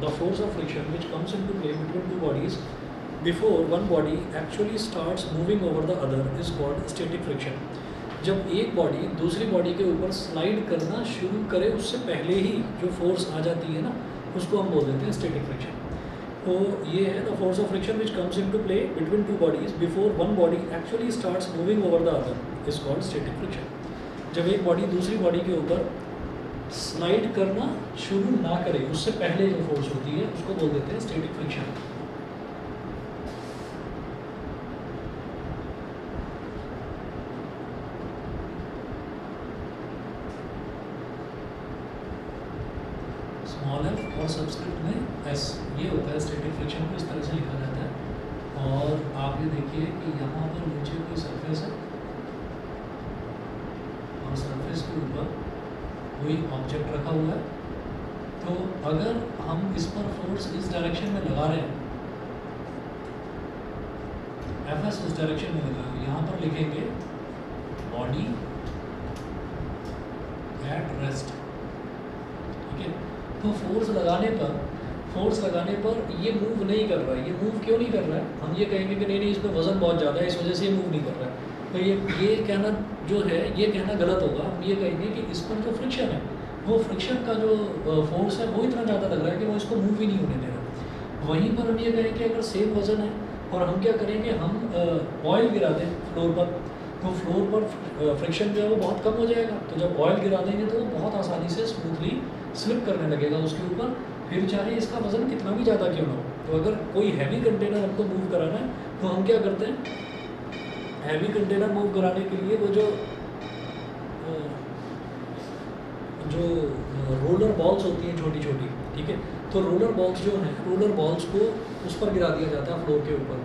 the force of friction which comes into play between two bodies before one body actually starts moving over the other is called static friction. जब एक body दूसरी body के ऊपर slide करना शुरू करे उससे पहले ही जो फोर्स आ जाती है ना, उसको हम बोल देते हैं स्टैटिक फ्रिक्शन. तो ये है the force of friction which comes into play between two bodies before one body actually starts moving over the other is called static friction. जब एक बॉडी दूसरी बॉडी के ऊपर स्लाइड करना शुरू ना करे उससे पहले जो फोर्स होती है उसको बोल देते हैं स्टैटिक फ्रिक्शन. स्मॉल एफ और सबस्क्रिप्ट में एस, ये होता है स्टैटिक फ्रिक्शन को इस तरह से लिखा जाता है. और आप ये देखिए कि यहाँ पर नीचे कोई सरफेस है और सरफेस के ऊपर कोई ऑब्जेक्ट रखा हुआ है. तो अगर हम इस पर फोर्स इस डायरेक्शन में लगा रहे हैं, एफ एस इस डायरेक्शन में लगा, यहाँ पर लिखेंगे बॉडी एट रेस्ट. ठीक है, तो फोर्स लगाने पर ये मूव नहीं कर रहा है. ये मूव क्यों नहीं कर रहा है? हम ये कहेंगे कि नहीं इसमें वजन बहुत ज़्यादा है, इस वजह से ये मूव नहीं कर रहा है. तो ये कहना जो है ये कहना गलत होगा. हम ये कहेंगे कि इस पर जो फ्रिक्शन है वो फ्रिक्शन का जो फोर्स है वो इतना ज़्यादा लग रहा है कि वो इसको मूव ही नहीं होने दे रहा. वहीं पर हम ये कहें कि अगर सेम वजन है और हम क्या करेंगे, हम ऑयल गिरा दें फ्लोर पर, तो फ्लोर पर फ्रिक्शन जो है वो बहुत कम हो जाएगा. तो जब ऑयल गिरा देंगे तो वो बहुत आसानी से स्मूथली स्लिप करने लगेगा उसके ऊपर, फिर चाहे इसका वज़न कितना भी ज़्यादा क्यों ना हो. तो अगर कोई हैवी कंटेनर हमको मूव कराना है तो हम क्या करते हैं, हैवी कंटेनर मूव कराने के लिए वो जो रोलर बॉल्स होती हैं छोटी छोटी, ठीक है, तो रोलर बॉल्स जो हैं, रोलर बॉल्स को उस पर गिरा दिया जाता है फ्लोर के ऊपर.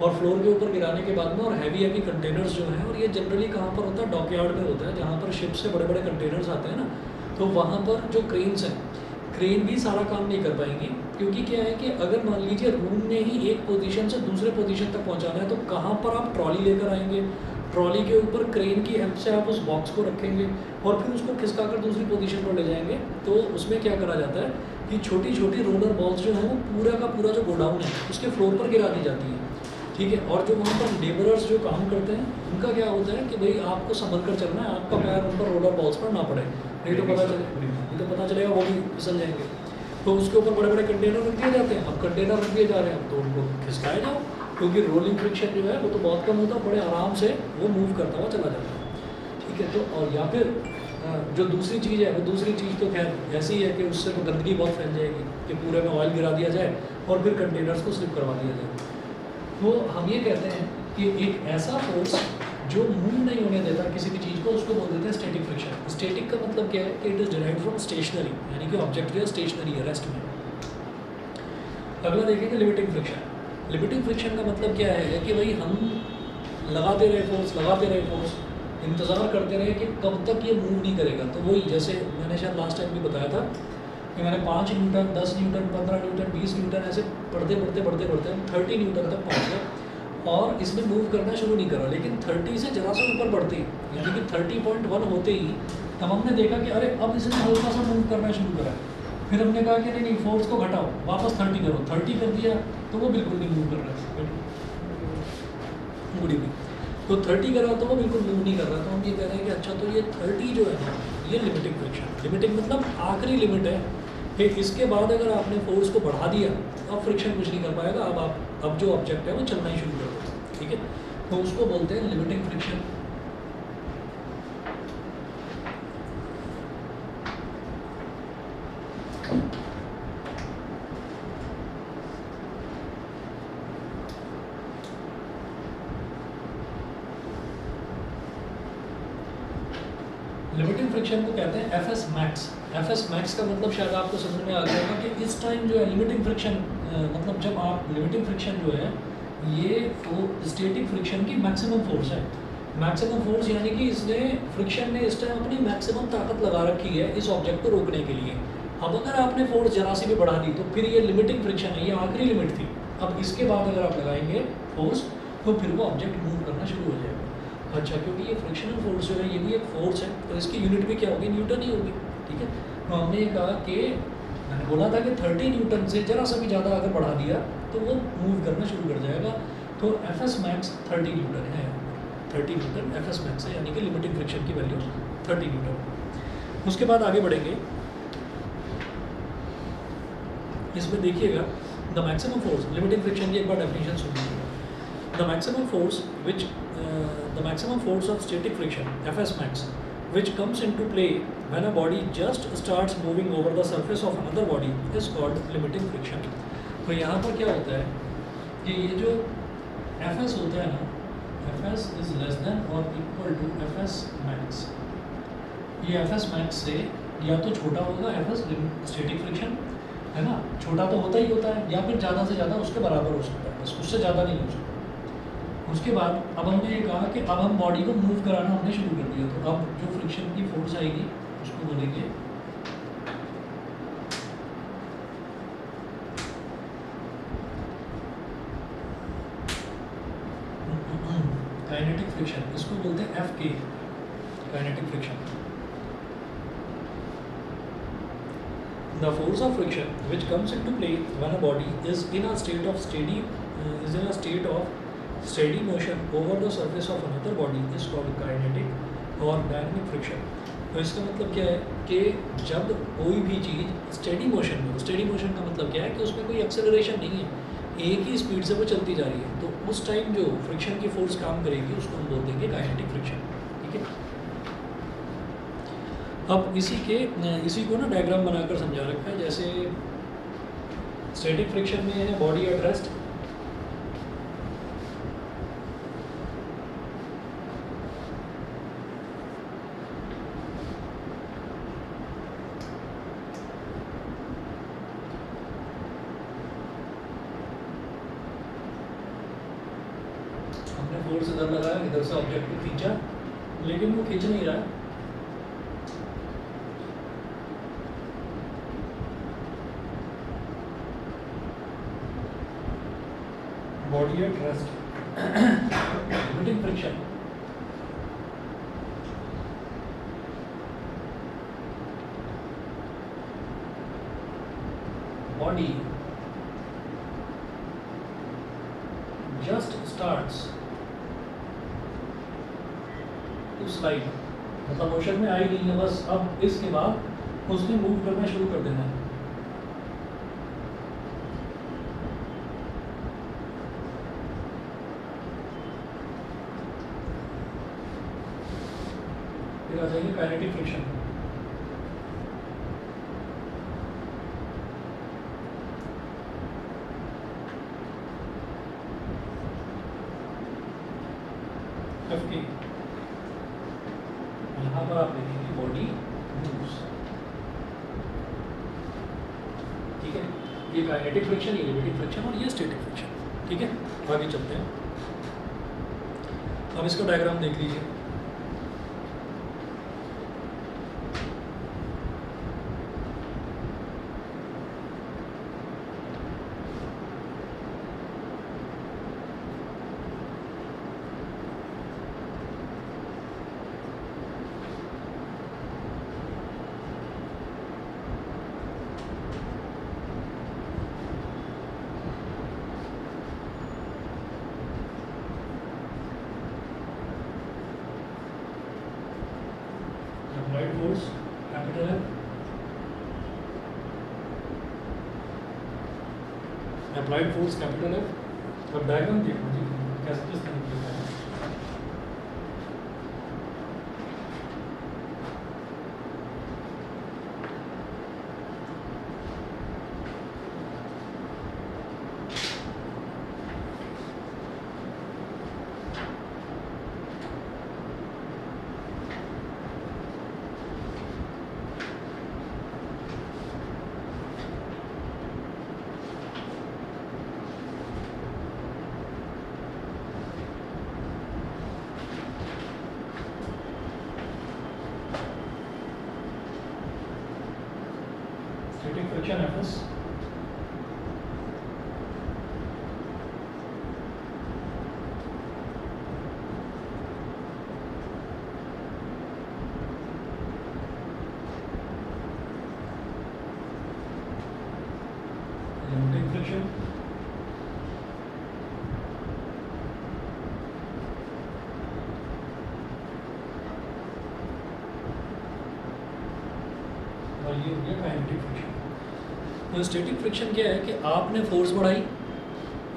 और फ्लोर के ऊपर गिराने के बाद में और हैवी कंटेनर्स जो हैं, और ये जनरली कहाँ पर होता है, डॉकयार्ड में होता है, जहाँ पर शिप से बड़े बड़े कंटेनर्स आते हैं ना, तो वहाँ पर जो क्रेन्स हैं, क्रेन भी सारा काम नहीं कर पाएंगी. क्योंकि क्या है कि अगर मान लीजिए रूम में ही एक पोजीशन से दूसरे पोजीशन तक पहुंचाना है तो कहाँ पर आप ट्रॉली लेकर आएंगे, ट्रॉली के ऊपर क्रेन की हेल्प से आप उस बॉक्स को रखेंगे और फिर उसको खिसका कर दूसरी पोजीशन पर ले जाएंगे. तो उसमें क्या करा जाता है कि छोटी छोटी रोलर बॉल्स जो हैं वो पूरा का पूरा जो गोडाउन है उसके फ्लोर पर गिरा दी जाती है. ठीक है, और जो वहाँ पर लेबरर्स जो काम करते हैं उनका क्या होता है कि भाई आपको संभल कर चलना है, आपका पैर उन पर रोलर बॉल्स पर ना पड़े, नहीं तो पता चलेगा वो भी फिसल जाएंगे. तो उसके ऊपर बड़े बड़े कंटेनर रख दिए जाते हैं. अब कंटेनर रख दिए जा रहे हैं तो उनको खिसकाए जाओ, क्योंकि रोलिंग फ्रिक्शन जो है वो तो बहुत कम होता है, बड़े आराम से वो मूव करता हुआ चला जाता है. ठीक है, तो और या फिर जो दूसरी चीज़ है वो दूसरी चीज़ तो खैर ऐसी है कि उससे तो गंदगी बहुत फैल जाएगी कि पूरे में ऑयल गिरा दिया जाए और फिर कंटेनर्स को स्लिप करवा दिया जाए. तो हम ये कहते हैं कि एक ऐसा फोर्स जो मूव नहीं होने देता किसी भी चीज़ को, उसको बोल देते हैं स्टैटिक फ्रिक्शन. स्टैटिक का मतलब क्या है कि it is derived from stationary, यानी कि ऑब्जेक्ट जो है स्टेशनरी है, रेस्ट में. अगला देखेंगे लिमिटिंग फ्रिक्शन. लिमिटिंग फ्रिक्शन का मतलब क्या है कि भाई हम लगाते रहे फोर्स, इंतज़ार करते रहे कि कब तक ये मूव नहीं करेगा. तो वही जैसे मैंने शायद लास्ट टाइम भी बताया था कि मैंने 5 न्यूटन, 10 न्यूटन, 15 न्यूटन, 20 न्यूटन ऐसे बढ़ते हम 30 न्यूटन तक पहुँच गए और इसने मूव करना शुरू नहीं करा. लेकिन 30 से जरा सा ऊपर बढ़ते ही, यानी कि 30.1 होते ही तब हमने देखा कि अरे अब इसने हल्का सा मूव करना शुरू करा. फिर हमने कहा कि नहीं फोर्स को घटाओ, वापस 30 करो. 30 कर दिया तो वो बिल्कुल नहीं मूव कर रहा है, मुड़ी भी. तो 30 करा तो वो बिल्कुल मूव नहीं कर रहा. तो हम ये कह रहे हैं कि अच्छा तो ये 30 जो है ना ये लिमिटिंग फ्रिक्शन. लिमिटिंग मतलब आखिरी लिमिट है कि इसके बाद अगर आपने फोर्स को बढ़ा दिया अब फ्रिक्शन कुछ नहीं कर पाएगा. अब जो ऑब्जेक्ट है वो चलना ही शुरू कर देगा. ठीक है, तो उसको बोलते हैं लिमिटिंग फ्रिक्शन. लिमिटिंग फ्रिक्शन को कहते हैं F S max. F S max का मतलब शायद आपको समझ में आ गया होगा कि इस टाइम जो है लिमिटिंग फ्रिक्शन मतलब जब आप लिमिटिंग फ्रिक्शन जो है ये स्टैटिक फ्रिक्शन की मैक्सिमम फोर्स है. मैक्सिमम फोर्स यानी कि इसने फ्रिक्शन ने इस टाइम अपनी मैक्सिमम ताकत लगा रखी है इस ऑब्जेक्ट को रोकने के लिए. अब अगर आपने फोर्स जरा सी भी बढ़ा दी तो फिर ये लिमिटिंग फ्रिक्शन है, ये आखिरी लिमिट थी. अब इसके बाद अगर आप लगाएंगे फोर्स तो फिर वो ऑब्जेक्ट मूव करना शुरू हो जाएगा. अच्छा, क्योंकि ये फ्रिक्शनल फोर्स जो है ये भी एक फोर्स है तो इसकी यूनिट भी क्या होगी, न्यूटन ही होगी. ठीक है, तो हमने ये कहा कि मैंने बोला था कि 30 न्यूटन से जरा सा भी ज़्यादा अगर बढ़ा दिया तो वो मूव करना शुरू कर जाएगा। तो एफ एस मैक्स 30 न्यूटन है, 30 न्यूटन एफ एस मैक्स है, यानी कि लिमिटिंग फ्रिक्शन की वैल्यू 30 न्यूटन। उसके बाद आगे बढ़ेंगे, इसमें देखिएगा the maximum force, limiting friction की एक बार डेफिनेशन सुन लीजिएगा। The maximum force which the maximum force of static friction F S max which comes into play when a body just starts moving over the surface of another body is called limiting friction। तो यहाँ पर क्या होता है कि ये जो Fs होता है ना, Fs is less than or equal to Fs max, ये Fs max से या तो छोटा होगा Fs स्टैटिक फ्रिक्शन है ना, छोटा तो होता ही होता है, या फिर ज़्यादा से ज़्यादा उसके बराबर हो सकता है, बस उससे ज़्यादा नहीं हो सकता। उसके बाद अब हमने ये कहा कि अब हम बॉडी को मूव कराना हमने शुरू कर दिया, तो अब जो फ्रिक्शन की फोर्स आएगी उसको बोलेंगे काइनेटिक फ्रिक्शन, इसको बोलते हैं एफ के, kinetic friction. The force of friction which comes into play when a body is in a state of steady motion over the surface of another body is called kinetic और dynamic friction। तो इसका मतलब क्या है कि जब कोई भी चीज़ स्टेडी मोशन में, स्टेडी मोशन का मतलब क्या है कि उसमें कोई एक्सेलरेशन नहीं है, एक ही स्पीड से वो चलती जा रही है, तो उस टाइम जो फ्रिक्शन की फोर्स काम करेगी उसको हम बोल देंगे काइनेटिक फ्रिक्शन। ठीक है, अब इसी को ना डायग्राम बनाकर समझा रखा है। जैसे स्टैटिक फ्रिक्शन में है बॉडी एट रेस्ट, फोर्स इधर लगाया, इधर से ऑब्जेक्ट को खींचा, लेकिन वो खींच नहीं रहा। Body at rest, limiting friction. Body just starts slide, मतलब मोशन में आई नहीं है, बस अब इसके बाद उसने मूव करना शुरू कर देना है। फिर आ जाएंगे काइनेटिक फ्रिक्शन। यहाँ पर आप देखेंगे बॉडी मूव्स, ठीक है, ये काइनेटिक फ्रिक्शन, ये लिमिटिंग फ्रिक्शन और ये स्टैटिक फ्रिक्शन। ठीक है, आगे चलते हैं। अब इसका डायग्राम देख लीजिए। applied force capital F, applied force capital F। अब डायग्राम देखो जी कैसे किस तरीके का है। static friction Fs, limiting friction. और ये हो गया काइनेटिक फ्रिक्शन। तो स्टैटिक फ्रिक्शन क्या है कि आपने फोर्स बढ़ाई,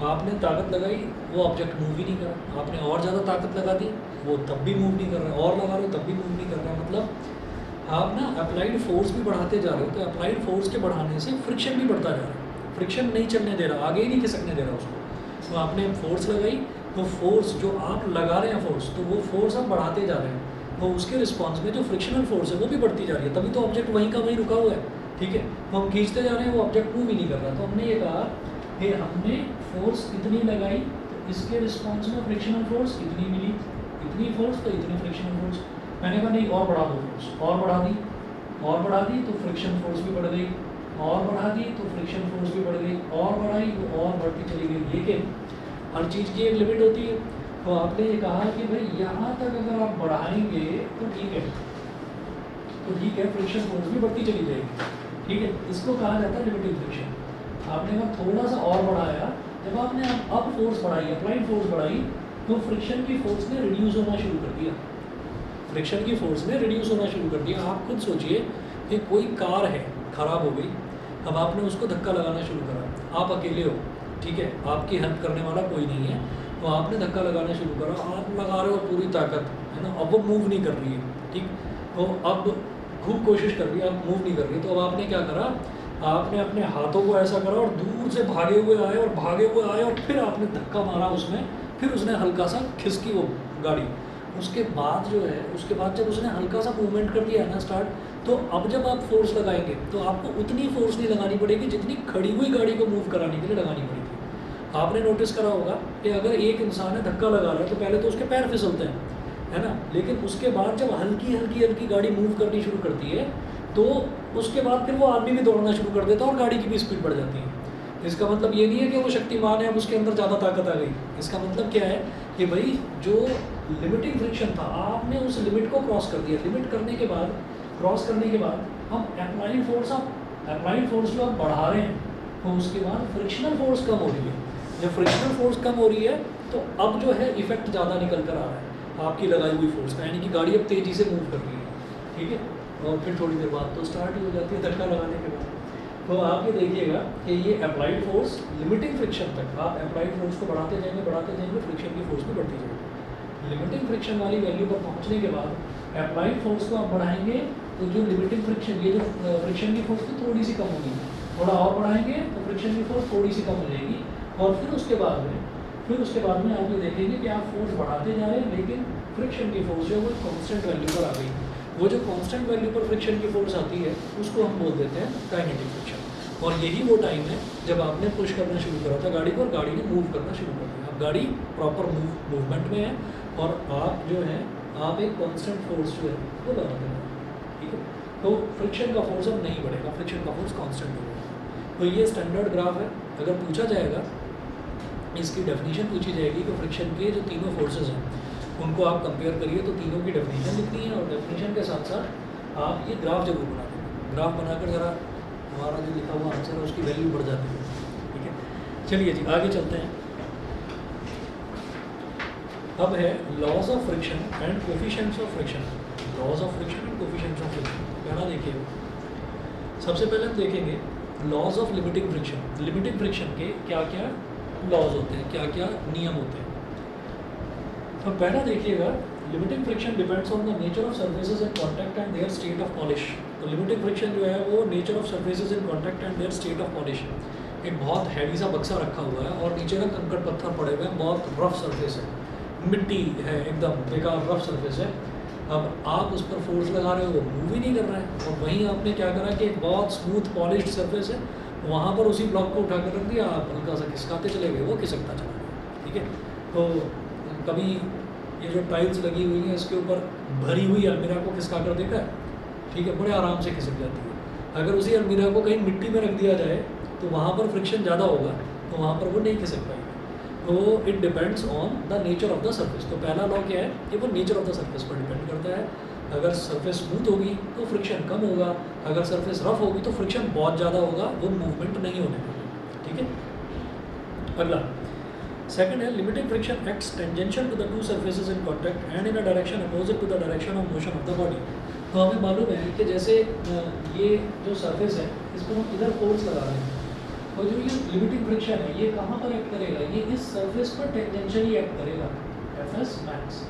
आपने ताकत लगाई, वो ऑब्जेक्ट मूव ही नहीं कर रहा, आपने और ज़्यादा ताकत लगा दी, वो तब भी मूव नहीं कर रहा, और लगा रहे हो तब भी मूव नहीं कर रहा। मतलब आप ना अप्लाइड फोर्स भी बढ़ाते जा रहे हो, तो अप्लाइड फोर्स के बढ़ाने से फ्रिक्शन भी बढ़ता जा रहा है, फ्रिक्शन नहीं चलने दे रहा, आगे ही नहीं खिसकने दे रहा उसको। तो आपने फोर्स लगाई, तो फोर्स जो आप लगा रहे हैं फोर्स, तो वो फोर्स आप बढ़ाते जा रहे हैं, तो उसके रिस्पॉन्स में जो फ्रिक्शनल फोर्स है वो भी बढ़ती जा रही है, तभी तो ऑब्जेक्ट वहीं का वहीं रुका हुआ है। ठीक है, तो हम खींचते जा रहे हैं, वो ऑब्जेक्ट मूव ही नहीं कर रहा। तो हमने ये कहा कि हमने फोर्स इतनी लगाई, तो इसके रिस्पॉन्स में फ्रिक्शनल फोर्स इतनी मिली, इतनी फोर्स तो इतनी फ्रिक्शनल फोर्स। मैंने कहा नहीं, और बढ़ा दो फोर्स, और बढ़ा दी तो फ्रिक्शन फोर्स भी बढ़ गई, और बढ़ा दी तो फ्रिक्शन फोर्स भी बढ़ गई, और बढ़ाई तो और बढ़ती चली गई। लेकिन हर चीज़ की एक लिमिट होती है। तो आपने ये कहा कि भाई यहाँ तक अगर आप बढ़ाएंगे तो ठीक है, फ्रिक्शन फोर्स भी बढ़ती चली जाएगी। ठीक है, इसको कहा जाता है लिमिटिंग फ्रिक्शन। आपने अगर थोड़ा सा और बढ़ाया, जब आपने अब फोर्स बढ़ाई, अप्लाइड फोर्स बढ़ाई, तो फ्रिक्शन की फोर्स ने रिड्यूस होना शुरू कर दिया, फ्रिक्शन की फोर्स ने रिड्यूस होना शुरू कर दिया। आप खुद सोचिए कि कोई कार है, ख़राब हो गई, अब आपने उसको धक्का लगाना शुरू करा, आप अकेले हो, ठीक है, आपकी हेल्प करने वाला कोई नहीं है, तो आपने धक्का लगाना शुरू करा, आप लगा रहे हो पूरी ताकत, है ना, अब वो मूव नहीं कर रही है। ठीक, तो अब खूब कोशिश कर रही है, अब मूव नहीं कर रही, तो अब आपने क्या करा, आपने अपने हाथों को ऐसा करा और दूर से भागे हुए आए और फिर आपने धक्का मारा उसमें, फिर उसने हल्का सा खिसकी वो गाड़ी। उसके बाद जो है, उसके बाद जब उसने हल्का सा मूवमेंट कर दिया ना स्टार्ट, तो अब जब आप फोर्स लगाएंगे तो आपको उतनी फोर्स नहीं लगानी पड़ेगी जितनी खड़ी हुई गाड़ी को मूव कराने के लिए लगानी पड़ेगी। आपने नोटिस करा होगा कि अगर एक इंसान है धक्का लगा रहा है तो पहले तो उसके पैर फिसलते हैं, है ना, लेकिन उसके बाद जब हल्की गाड़ी मूव करनी शुरू करती है तो उसके बाद फिर वो आदमी भी दौड़ना शुरू कर देता है और गाड़ी की भी स्पीड बढ़ जाती है। इसका मतलब ये नहीं है कि वो शक्तिमान है, अब उसके अंदर ज़्यादा ताकत आ गई। इसका मतलब क्या है कि भाई जो लिमिटिंग फ्रिक्शन था, आपने उस लिमिट को क्रॉस कर दिया। लिमिट करने के बाद, क्रॉस करने के बाद हम अप्लाइड फोर्स जो आप बढ़ा रहे हैं, तो उसके बाद फ्रिक्शनल फोर्स कम हो रही है। जब फ्रिक्शनल फोर्स कम हो रही है तो अब जो है इफेक्ट ज़्यादा निकल कर आ रहा है आपकी लगाई हुई फोर्स का, यानी कि गाड़ी अब तेज़ी से मूव कर रही है। ठीक है, और फिर थोड़ी देर बाद तो स्टार्ट ही हो जाती है धक्का लगाने के बाद। तो आप ये देखिएगा कि ये अप्लाइड फोर्स लिमिटिंग फ्रिक्शन तक, आप अप्लाइड फोर्स को बढ़ाते जाएंगे, फ्रिक्शन की फोर्स भी बढ़ती जाएगी। लिमिटिंग फ्रिक्शन वाली वैल्यू पर पहुंचने के बाद अप्लाइड फोर्स को आप बढ़ाएंगे तो जो लिमिटिंग फ्रिक्शन, ये जो फ्रिक्शन की फोर्स थी थोड़ी सी कम होगी, थोड़ा और बढ़ाएंगे तो फ्रिक्शन की फोर्स थोड़ी सी कम हो जाएगी। और फिर उसके बाद में आप ये देखेंगे कि आप फोर्स बढ़ाते जा रहे हैं, लेकिन फ्रिक्शन की फोर्स जो है वो कांस्टेंट वैल्यू पर आ गई। वो जो कांस्टेंट वैल्यू पर फ्रिक्शन की फोर्स आती है उसको हम बोल देते हैं काइनेटिक फ्रिक्शन। और यही वो टाइम है जब आपने पुश करना शुरू करा था गाड़ी को और गाड़ी ने मूव करना शुरू कर दिया। अब गाड़ी प्रॉपर मूवमेंट में है और आप जो है, आप एक कांस्टेंट फोर्स जो है वो लगाते हैं। ठीक है, तो फ्रिक्शन का फोर्स अब नहीं बढ़ेगा, फ्रिक्शन का फोर्स कांस्टेंट होगा। तो ये स्टैंडर्ड ग्राफ है। अगर पूछा जाएगा, इसकी डेफिनेशन पूछी जाएगी कि फ्रिक्शन के जो तीनों फोर्सेज हैं उनको आप कंपेयर करिए, तो तीनों की डेफिनेशन लिखनी है और डेफिनेशन के साथ साथ आप ये ग्राफ जरूर बना दें। ग्राफ बनाकर ज़रा हमारा जो लिखा हुआ आंसर है उसकी वैल्यू बढ़ जाती है। ठीक है, चलिए जी आगे चलते हैं। अब है laws of friction and coefficients of friction. Laws of friction and coefficients of friction पहला देखिए। सबसे पहले हम देखेंगे laws of limiting friction. Limiting friction के क्या क्या लॉज होते हैं, क्या क्या नियम होते हैं। तो पहला देखिएगा, limiting friction depends on the nature of surfaces in contact and there state of polish. तो लिमिटिंग फ्रिक्शन जो है वो nature of surfaces in contact and there state of polish. एक बहुत हैवी सा बक्सा रखा हुआ है और नीचे ना कंकड़ पत्थर पड़े हुए हैं, बहुत रफ सरफेस है, मिट्टी है, एकदम बेकार रफ सरफेस है। अब आप उस पर फोर्स लगा रहे हो, वो मूव ही नहीं कर रहा है। और वहीं आपने क्या करा कि एक बहुत स्मूथ पॉलिश्ड सरफेस है, वहाँ पर उसी ब्लॉक को उठा कर रख दिया, आप हल्का सा खिसकाते चले गए, वो खिसकता चला गया। ठीक है, तो कभी ये जो टाइल्स लगी हुई हैं इसके ऊपर भरी हुई अलमीरा को खिसका कर देखा है? ठीक है, बड़े आराम से खिसक जाती है। अगर उसी अलमीरा को कहीं मिट्टी में रख दिया जाए तो वहाँ पर फ्रिक्शन ज़्यादा होगा, तो वहाँ पर वो नहीं खिसक पाएगी। तो it depends on the nature of the surface. तो पहला लॉ क्या है कि वो नेचर ऑफ द सर्फेस पर डिपेंड करता है। अगर सरफेस स्मूथ होगी तो फ्रिक्शन कम होगा, अगर सरफेस रफ होगी तो फ्रिक्शन बहुत ज़्यादा होगा, वो मूवमेंट नहीं होने देगा। ठीक ठीक है। अगला सेकंड है limiting friction acts tangential to the two surfaces in contact and in a direction opposite to the direction of motion of the body. तो हमें मालूम है कि जैसे ये जो सरफेस है इसको हम इधर फोर्स लगा रहे हैं, और जो ये लिमिटिंग फ्रिक्शन है ये कहाँ पर एक्ट करेगा, ये इस सरफेस पर टेंजेंशियली एक्ट करेगा, एफएस मैक्स।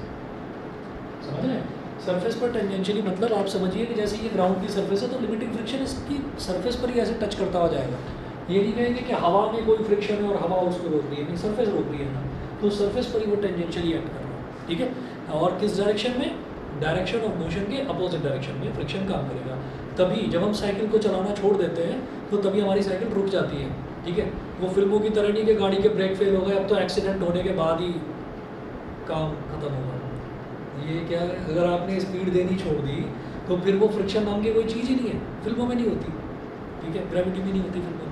समझ रहे हैं? सरफेस पर टेंजेंशियली मतलब आप समझिए कि जैसे ये ग्राउंड की सरफेस है तो लिमिटिंग फ्रिक्शन इसकी सरफेस पर ही ऐसे टच करता हुआ जाएगा। ये नहीं कहेंगे कि हवा में कोई फ्रिक्शन है और हवा उसको रोक रही है, नहीं, सरफेस रोक रही है ना, तो सरफेस पर ही वो टेंजेंशियली एक्ट कर रहा है। ठीक है। और किस डायरेक्शन में, डायरेक्शन ऑफ मोशन के अपोजिट डायरेक्शन में फ्रिक्शन काम करेगा। तभी जब हम साइकिल को चलाना छोड़ देते हैं तो तभी हमारी साइकिल रुक जाती है। ठीक है। वो फिल्मों की तरह नहीं कि गाड़ी के ब्रेक फेल हो गए, अब तो एक्सीडेंट होने के बाद ही काम खत्म होगा। ये क्या है, अगर आपने स्पीड देनी छोड़ दी तो फिर वो फ्रिक्शन नाम की कोई चीज़ ही नहीं है, फिल्मों में नहीं होती। ठीक है, ग्रेविटी भी नहीं होती फिल्मों में।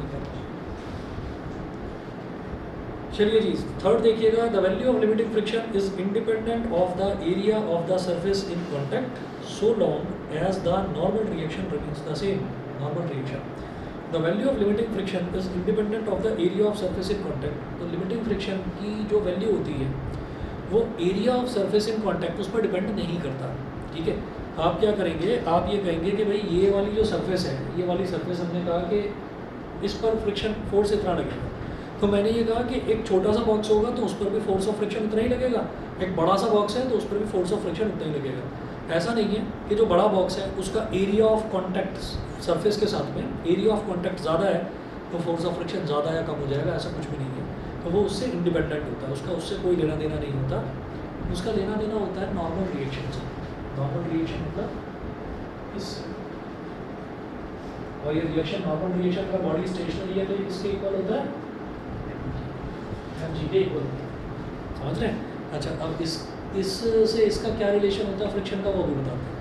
चलिए जी, थर्ड देखिएगा, the value of limiting friction is independent of the area of the surface in contact so long as the normal reaction remains the same. Normal reaction, the value of limiting friction is independent of the area of surface in contact. तो limiting friction की जो वैल्यू होती है वो area of surface in contact उस पर depend नहीं करता। ठीक है। आप क्या करेंगे, आप ये कहेंगे कि भाई ये वाली जो सरफेस है, ये वाली सरफेस हमने कहा कि इस पर फ्रिक्शन फोर्स इतना लगेगा, तो मैंने ये कहा कि एक छोटा सा बॉक्स होगा तो उस पर भी फोर्स ऑफ फ्रिक्शन उतना ही लगेगा, एक बड़ा सा बॉक्स है तो उस पर भी फोर्स ऑफ फ्रिक्शन उतना ही लगेगा। ऐसा नहीं है कि जो बड़ा बॉक्स है उसका एरिया ऑफ कॉन्टैक्ट सरफेस के साथ में एरिया ऑफ कॉन्टैक्ट ज़्यादा है तो फोर्स ऑफ फ्रिक्शन ज़्यादा या कम हो जाएगा, ऐसा कुछ भी नहीं है। तो वो उससे इंडिपेंडेंट होता है, उसका उससे कोई लेना देना नहीं होता। उसका लेना देना होता है नॉर्मल रिएक्शन से। नॉर्मल रिएक्शन मतलब इस, और ये रिएक्शन नॉर्मल रिएक्शन का बॉडी स्टेशनरी है तो ये किसके इक्वल होता है, एमजी के इक्वल होता है। समझ रहे हैं? अच्छा, अब इससे इसका क्या रिलेशन होता है फ्रिक्शन का, वो भी बताते हैं।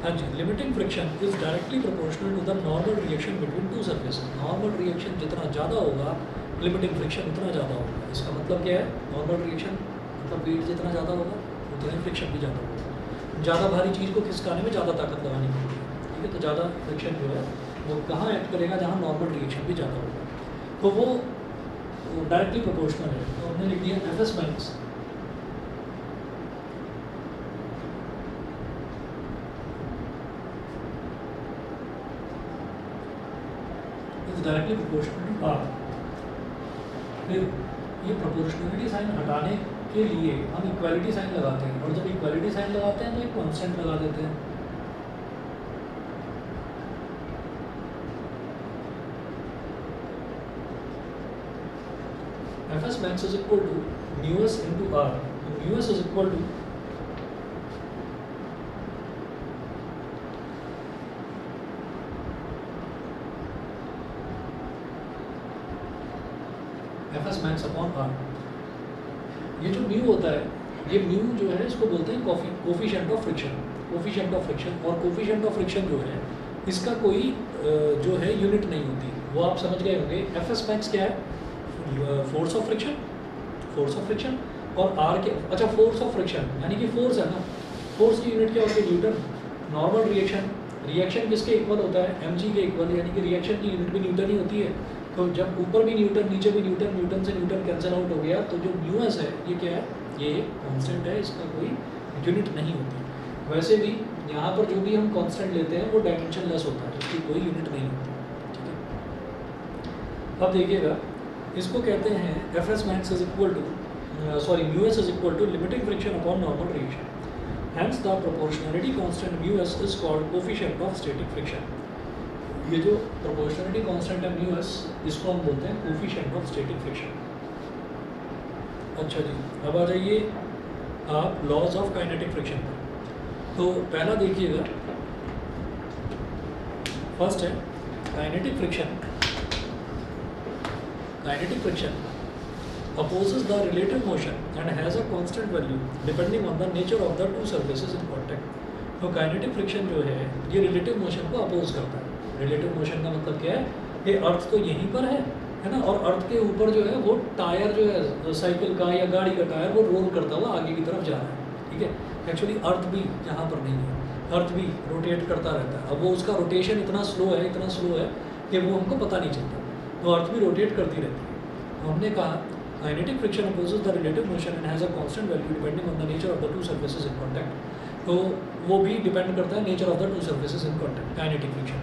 हाँ जी, limiting friction is directly proportional to the normal reaction between two surfaces. Normal reaction जितना ज़्यादा होगा लिमिटिंग फ्रिक्शन उतना ज़्यादा होगा। इसका मतलब क्या है, नॉर्मल रिएक्शन मतलब वेट जितना ज़्यादा होगा उतना ही फ्रिक्शन भी ज़्यादा होगा। ज़्यादा भारी चीज़ को खिसकाने में ज़्यादा ताकत लगानी पड़ती है। ठीक है, तो ज़्यादा फ्रिक्शन जो है वो कहाँ एक्ट करेगा, जहाँ नॉर्मल रिएक्शन भी ज़्यादा होगा, तो वो डायरेक्टली प्रोपोर्शनल है। तो हमने लिख दिया FS max directly proportional to R. फिर ये प्रोपोर्शनलिटी साइन हटाने के लिए हम इक्वालिटी साइन लगाते हैं, और जब इक्वालिटी साइन लगाते हैं तो एक कांस्टेंट लगा देते हैं। FS max is equal to mu S into R. Mu S is equal to FS max upon R. ये जो म्यू होता है, ये म्यू जो है इसको बोलते हैं coefficient of friction. Coefficient of friction, और कोफिशिएंट ऑफ फ्रिक्शन जो है इसका कोई जो है यूनिट नहीं होती, वो आप समझ गए होंगे। एफएस मैक्स क्या है, force of friction, force of friction, और आर के, अच्छा फोर्स ऑफ फ्रिक्शन यानी कि फोर्स है ना, फोर्स की यूनिट क्या होती है, न्यूटन। नॉर्मल रिएक्शन, रिएक्शन किसके इक्वल होता है, एमजी के इक्वल, यानी कि रिएक्शन की यूनिट भी न्यूटन ही होती है। तो जब ऊपर भी न्यूटन नीचे भी न्यूटन, न्यूटन से न्यूटन कैंसिल आउट हो गया, तो जो म्यू एस है ये क्या है, ये कांस्टेंट है, इसका कोई यूनिट नहीं होती। वैसे भी यहाँ पर जो भी हम कांस्टेंट लेते हैं वो डायमेंशन लेस होता है, इसकी कोई यूनिट नहीं होती। ठीक है, अब देखिएगा, इसको कहते हैं F S max is equal to mu S is equal to limiting friction upon normal reaction. Hence the proportionality constant mu S is called coefficient of static friction. ये जो प्रोपोर्शनलिटी कांस्टेंट है म्यू एस, इसको हम बोलते हैं coefficient of static friction. अच्छा जी, अब आ जाइए आप लॉज ऑफ काइनेटिक फ्रिक्शन पर। तो पहला देखिएगा, फर्स्ट है kinetic friction. Kinetic friction opposes the relative motion and has a constant value depending on the nature of the two surfaces in contact। तो काइनेटिक फ्रिक्शन जो है ये रिलेटिव मोशन को अपोज करता है। रिलेटिव मोशन का मतलब क्या है, ये अर्थ तो यहीं पर है ना, और अर्थ के ऊपर जो है वो टायर जो है साइकिल का या गाड़ी का टायर वो रोल करता हुआ आगे की तरफ जा रहा है। ठीक है, एक्चुअली अर्थ भी यहाँ पर नहीं है, अर्थ भी रोटेट करता रहता है। अब वो उसका रोटेशन इतना स्लो है कि वो हमको पता नहीं चलता। तो अर्थ भी रोटेट करती रहती है। हमने कहा kinetic friction opposes the relative motion and has a constant value depending on the nature of the two surfaces in contact. तो वो भी डिपेंड करता है nature of the two surfaces in contact, kinetic friction.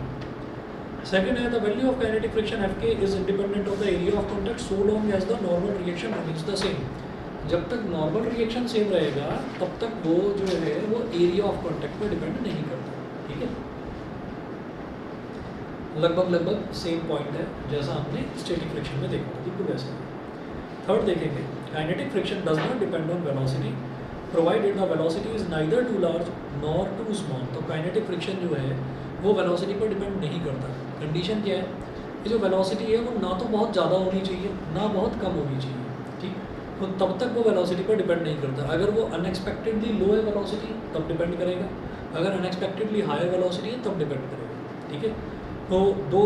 Second है the value of kinetic friction F K is independent of the area of contact so long as the normal reaction remains the same. जब तक normal reaction same रहेगा तब तक वो जो है वो एरिया ऑफ कॉन्टैक्ट पर डिपेंड नहीं करता। ठीक है, लगभग सेम पॉइंट है जैसा हमने स्टैटिक फ्रिक्शन में देखा था, बिल्कुल वैसा। थर्ड देखेंगे kinetic friction does not depend on velocity provided the velocity is neither too large nor too small. तो काइनेटिक फ्रिक्शन जो है वो वेलोसिटी पर डिपेंड नहीं करता। कंडीशन क्या है कि जो वेलोसिटी है वो ना तो बहुत ज़्यादा होनी चाहिए ना बहुत कम होनी चाहिए। ठीक, तो तब तक वो वेलोसिटी पर डिपेंड नहीं करता। अगर वो अनएक्सपेक्टेडली लो है वेलोसिटी तब डिपेंड करेगा, अगर अनएक्सपेक्टेडली हाई वेलोसिटी है तब डिपेंड करेगा। ठीक है, तो दो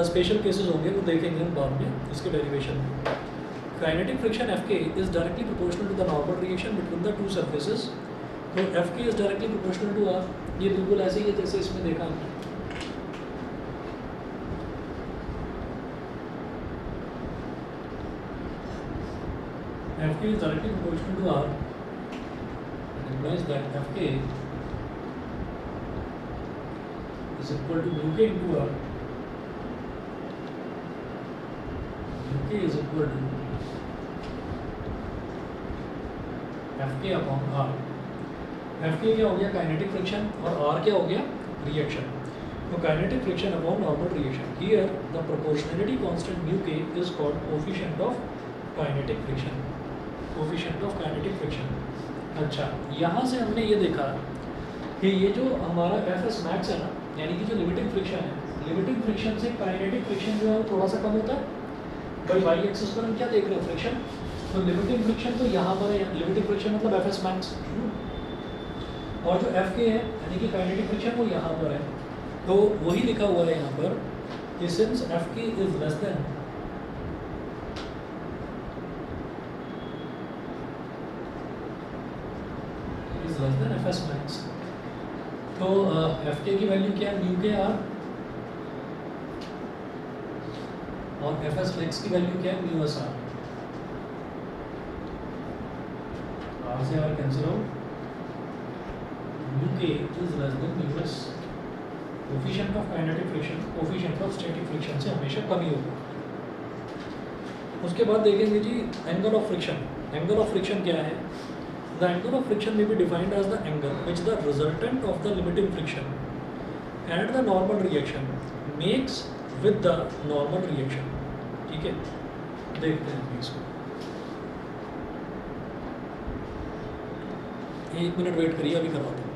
स्पेशल केसेस होंगे वो देखेंगे हम बाद में इसके डेरिवेशन में। Kinetic friction F K is directly proportional to the normal reaction between the two surfaces. तो F K is directly proportional to R, ये बिल्कुल ऐसे ही है जैसे इसमें देखा हमने। F K is directly proportional to R, it implies that F K is equal to mu k into r. Mu k is equal to F के upon are. F के क्या हो गया काइनेटिक फ्रिक्शन और आर क्या हो गया reaction. तो kinetic friction upon normal reaction, here the proportionality constant mu K is called coefficient of kinetic friction, coefficient of kinetic friction. अच्छा, यहाँ से हमने ये देखा कि ये जो हमारा एफ एस मैक्स है ना, यानी कि जो लिमिटिंग फ्रिक्शन है, लिमिटिंग फ्रिक्शन से काइनेटिक फ्रिक्शन जो है वो थोड़ा सा कम होता है। भाई वाई एक्सिस पर हम क्या देख रहे हैं फ्रिक्शन, तो लिमिटिंग फ्रिक्शन तो यहाँ पर है, लिमिटिंग फ्रिक्शन मतलब एफ एस मैक्स, और जो एफ के है यानी कि काइनेटिक फ्रिक्शन वो यहाँ पर है। तो वही लिखा हुआ है यहाँ पर कि since F K is less than F S max, तो एफ के की वैल्यू क्या है म्यू के आर, और एफ एस मैक्स की वैल्यू क्या है म्यू एस आर। आर से R cancel out, mu K is less than mu S. Coefficient of kinetic friction coefficient of static friction से हमेशा कम ही होगा। उसके बाद देखेंगे जी angle of friction. Angle of friction क्या है? The angle of friction may be defined as the angle which the resultant of the limiting friction and the normal reaction makes with the normal reaction। ठीक है, देखते हैं इसको, 1 minute wait करिए, अभी करवाते हैं।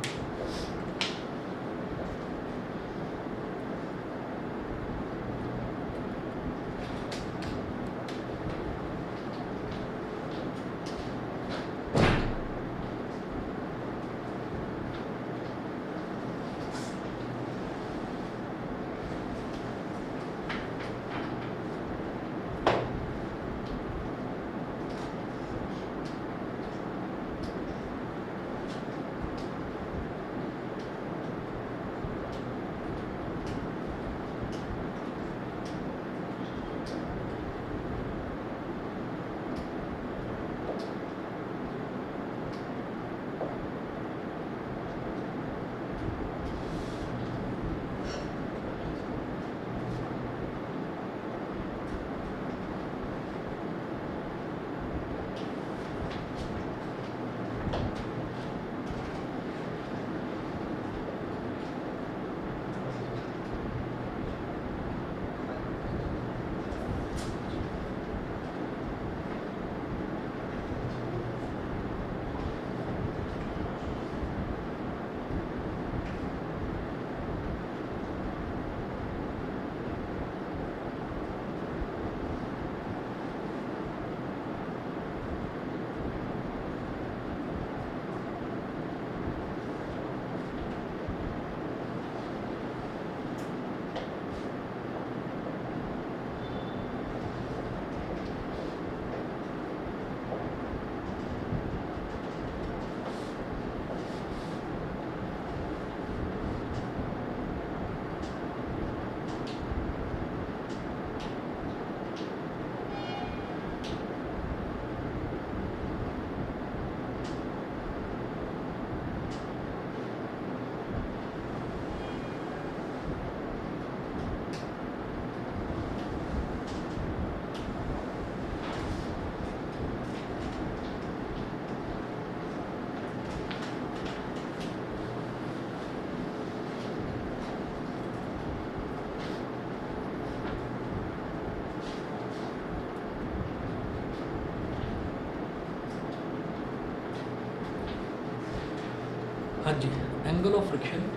हाँ जी, angle of friction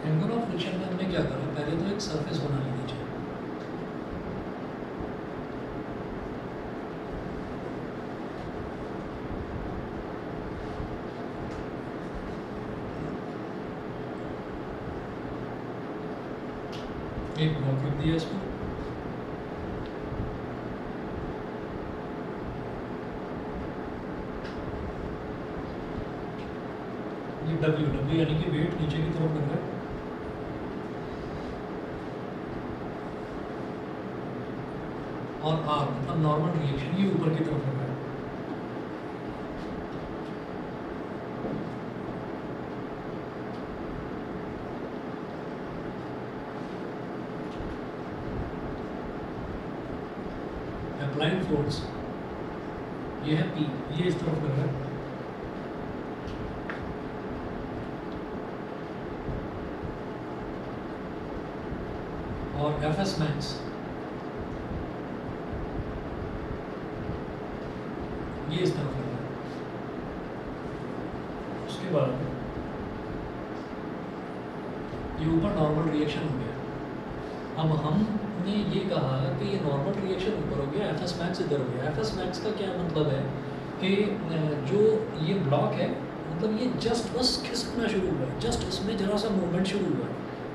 angle of friction में हमने क्या करा, पहले तो एक सरफेस बना ली नीचे, एक ब्लॉक रख दिया इसको, ये डब्ल्यू यानी कि वेट नीचे की तरफ लग रहा है, और आर मतलब नॉर्मल रिएक्शन ये ऊपर की तरफ लग रहा है। अप्लाइड फोर्स ये है पी, ये इस तरफ लग रहा है, और एफ एस मैक्स ये इस तरफ लग रहा है। उसके बाद ये ऊपर नॉर्मल रिएक्शन हो गया। अब हमने ये कहा कि ये नॉर्मल रिएक्शन ऊपर हो गया, एफ एस मैक्स इधर हो गया। एफ एस मैक्स का क्या मतलब है कि जो ये ब्लॉक है, मतलब ये जस्ट बस खिसकना शुरू हुआ है, जस्ट इसमें जरा सा मूवमेंट शुरू हुआ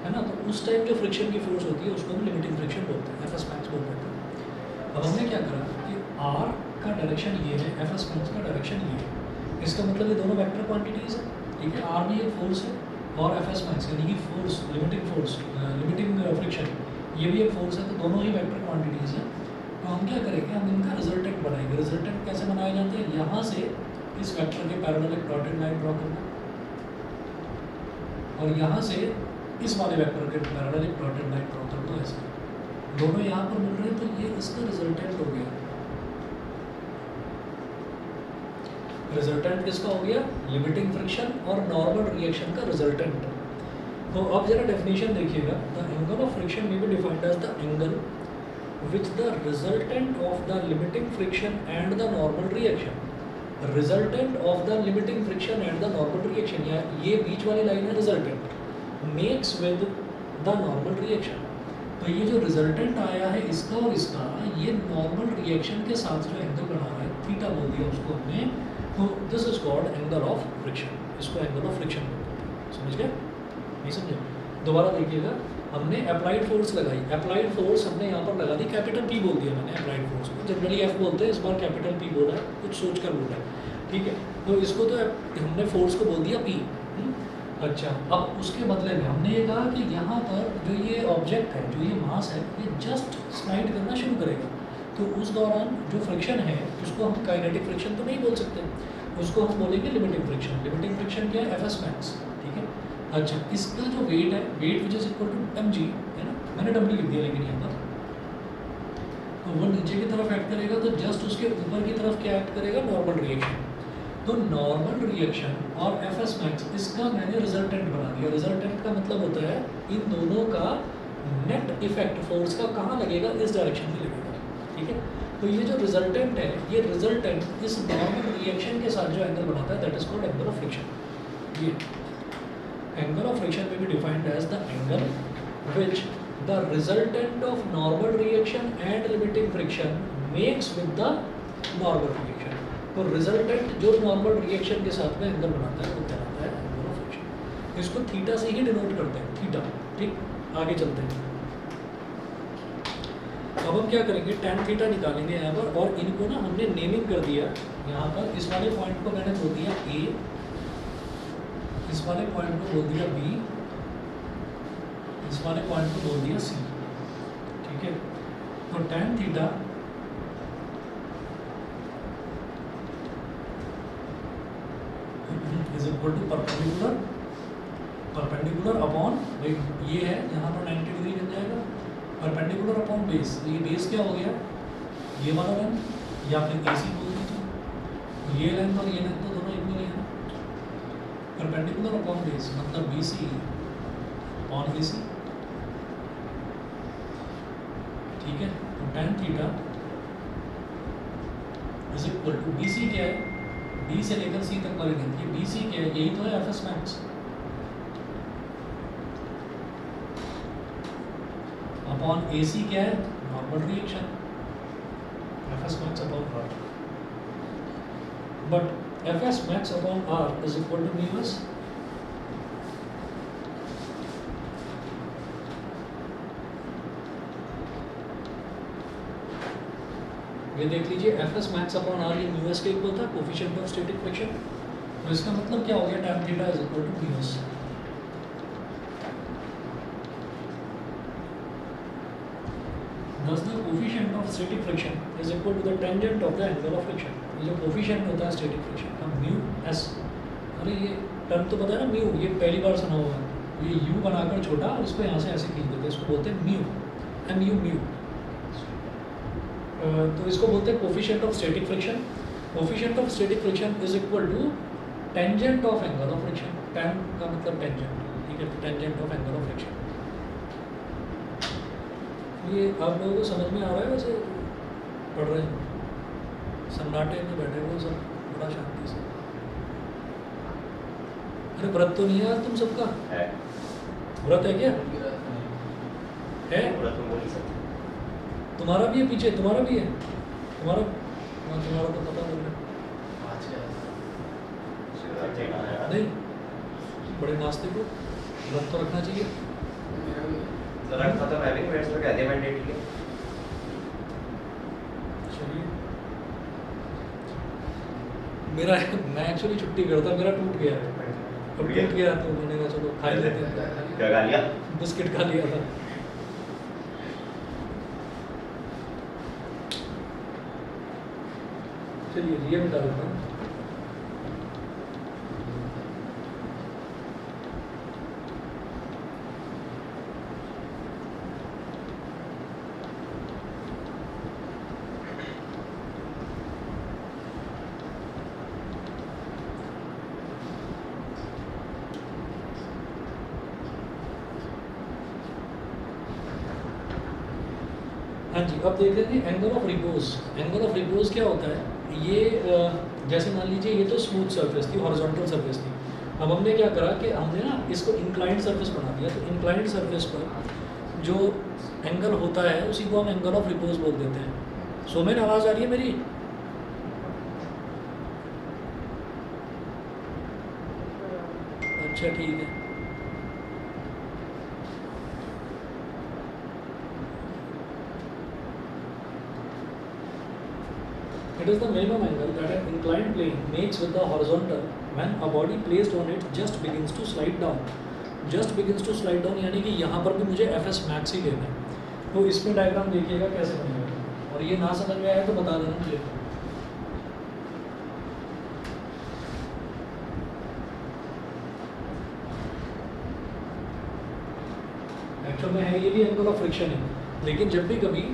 है ना, तो उस टाइम जो फ्रिक्शन की फोर्स होती है उसको हम लिमिटिंग फ्रिक्शन बोलते हैं, एफ एस मैक्स बोल देते हैं। अब हमने क्या करा कि आर का डायरेक्शन ये है, एफ एस मैक्स का डायरेक्शन ये है, इसका मतलब ये दोनों वेक्टर क्वांटिटीज़ है, ठीक है। आर भी एक फोर्स है और एफ एस मैक्स यानी कि फोर्स, लिमिटिंग फ्रिक्शन ये भी एक फोर्स है, तो दोनों ही वेक्टर क्वांटिटीज़ हैं। तो हम क्या करेंगे, हम इनका रिजल्टेंट बनाएंगे। रिजल्टेंट कैसे बनाए जाते हैं, यहाँ से इस वेक्टर के पैरेलल एक डॉटेड लाइन ड्रॉ करना, और यहाँ से इस वाले वेक्टर के पैरेलल एक डॉटेड लाइन ड्रॉ कर दो, ऐसे दोनों यहाँ पर मिल रहे हैं, तो ये इसका रिजल्टेंट हो गया। रिजल्टेंट किसका हो गया, लिमिटिंग फ्रिक्शन और नॉर्मल रिएक्शन का रिजल्टेंट। तो अब जरा डेफिनेशन देखिएगा, the angle of friction may be defined as the angle which the resultant of the limiting friction and the normal reaction. Resultant of the limiting friction and the normal reaction, या ये बीच वाली line है resultant, makes with the normal reaction. तो ये जो resultant आया है इसका और इसका, ये नॉर्मल रिएक्शन के साथ जो एंगल बना रहा है, थीटा बोल दिया उसको हमने, तो this is called angle of friction. इसको एंगल ऑफ फ्रिक्शन बोलते हैं, समझ गए, नहीं समझे? दोबारा देखिएगा, हमने अप्लाइड फोर्स लगाई, अप्लाइड फोर्स हमने यहाँ पर लगा दी, कैपिटल पी बोल दिया मैंने अप्लाइड फोर्स को, जनरली एफ बोलते हैं, इस बार कैपिटल पी बोला है, कुछ सोच कर बोला है, ठीक है। तो इसको तो हमने फोर्स को बोल दिया पी। अच्छा, अब उसके बदले में हमने ये कहा कि यहाँ पर जो ये ऑब्जेक्ट है, जो ये मास है, ये जस्ट स्लाइड करना शुरू करेगा, तो उस दौरान जो फ्रिक्शन है उसको हम काइनेटिक फ्रिक्शन तो नहीं बोल सकते, उसको हम बोलेंगे लिमिटिंग फ्रिक्शन। लिमिटिंग फ्रिक्शन क्या है, एफ एस मैक्स, ठीक है। अच्छा, इसका जो वेट है, weight which is equal to M G, है ना, मैंने डब्ल्यू लिख दिया लेकिन यहाँ पर, तो वो नीचे की तरफ एक्ट करेगा, तो जस्ट उसके ऊपर की तरफ क्या एक्ट करेगा, नॉर्मल रिएक्शन। तो नॉर्मल रिएक्शन और एफ एस मैक्स, इसका मैंने रिजल्टेंट बना दिया। रिजल्टेंट का मतलब होता है इन दोनों का नेट इफेक्ट फोर्स का कहाँ लगेगा, इस डायरेक्शन में लगेगा, ठीक है। तो ये जो रिजल्टेंट है, ये रिजल्टेंट इस नॉर्मल रिएक्शन के साथ जो एंगल बनाता है, that is called angle of friction. ये एंगल ऑफ फ्रिक्शन में भी defined as the angle which the resultant of normal reaction and limiting friction makes with the normal reaction. तो रिजल्टेंट जो नॉर्मल रिएक्शन के साथ में एंगल बनाता है वो कहलाता है एंगल ऑफ फ्रिक्शन। इसको थीटा से ही डिनोट करते हैं, थीटा, ठीक। आगे चलते हैं, अब हम क्या करेंगे, tan थीटा निकालेंगे यहाँ पर, और इनको ना हमने नेमिंग कर दिया यहाँ पर। इस वाले पॉइंट को मैंने बोल दिया A, इस वाले पॉइंट को बोल दिया B, इस वाले पॉइंट को बोल दिया C, ठीक है। तो tan theta is equal to perpendicular upon, भाई ये है यहाँ पर 90 डिग्री बन जाएगा, परपेंडिकुलर अपॉन बेस, तो ये बेस क्या हो गया, ये वाला लेंथ या फिर AC बोल दीजिए, ये लेंथ और ये लेंथ तो दोनों इक्वल है ना, परपेंडिकुलर अपॉन बेस मतलब BC अपॉन AC, ठीक है। तो tan theta is equal to BC क्या है, B से लेकर C तक वाली लेंथ, ये BC क्या है, यही तो है FS मैक्स अपॉन AC क्या है, normal reaction, FS max upon R, but FS max upon R is equal to μS, ये देख लीजिए FS मैक्स अपॉन R ये μS के इक्वल था, कोफिशिएंट ऑफ स्टैटिक फ्रिक्शन, तो इसका मतलब क्या हो गया, tan theta is equal to μS। Thus the coefficient of static friction is equal to the tangent of the angle of friction। ये जो कोफिशिएंट होता है स्टैटिक फ्रिक्शन का μS, अरे ये टर्म तो पता है ना, म्यू, ये पहली बार सुना होगा, ये u बनाकर छोटा और इसको यहाँ से ऐसे खींच देते हैं, इसको बोलते हैं म्यू, MU। तो इसको बोलते हैं coefficient of static friction. Coefficient of static friction is equal to tangent of angle of friction, tan का मतलब टेंजेंट, ठीक है, tangent of angle of friction. ये आप लोगों को समझ में आ रहा है, वैसे पढ़ रहे हैं, सन्नाटे में बैठे हुए सब बड़ा शांति से। अरे व्रत तो नहीं है आज तुम सबका, व्रत है क्या, है तुम्हारा भी है, पीछे तुम्हारा भी है, तुम्हारा, हाँ तुम्हारा तो पता नहीं, नहीं बड़े नाश्ते को व्रत तो रखना चाहिए, रखा तो मैं भी मेरे से कह दिया मैं डेट के, चलिए मेरा मैं एक्चुअली छुट्टी करता, मेरा टूट गया है, अब टूट गया तो मैंने कहा चलो खा ही लेते हैं, क्या खा लिया, बिस्किट खा लिया था। चलिए ये बता देता हूँ, हाँ जी। अब देख लेते हैं angle of repose. Angle of repose क्या होता है, ये जैसे मान लीजिए ये तो स्मूथ सरफेस थी, हॉरिजॉन्टल सरफेस थी, अब हमने क्या करा कि हमने ना इसको इंक्लाइंड सरफेस बना दिया, तो इंक्लाइंड सरफेस पर जो एंगल होता है उसी को हम एंगल ऑफ रिपोज बोल देते हैं। सोमेन आवाज़ आ रही है मेरी? अच्छा ठीक है। It is the minimum angle that an inclined plane makes with the horizontal when a body placed on it just begins to slide down. Just begins to slide down यानी कि यहाँ पर भी मुझे FS max ही लेना है। तो इसमें डायग्राम देखिएगा कैसे बनेगा, और ये ना समझ में आया तो बता देना मुझे। एक्चुअल में है ये भी एंगल ऑफ फ्रिक्शन है, लेकिन जब भी कभी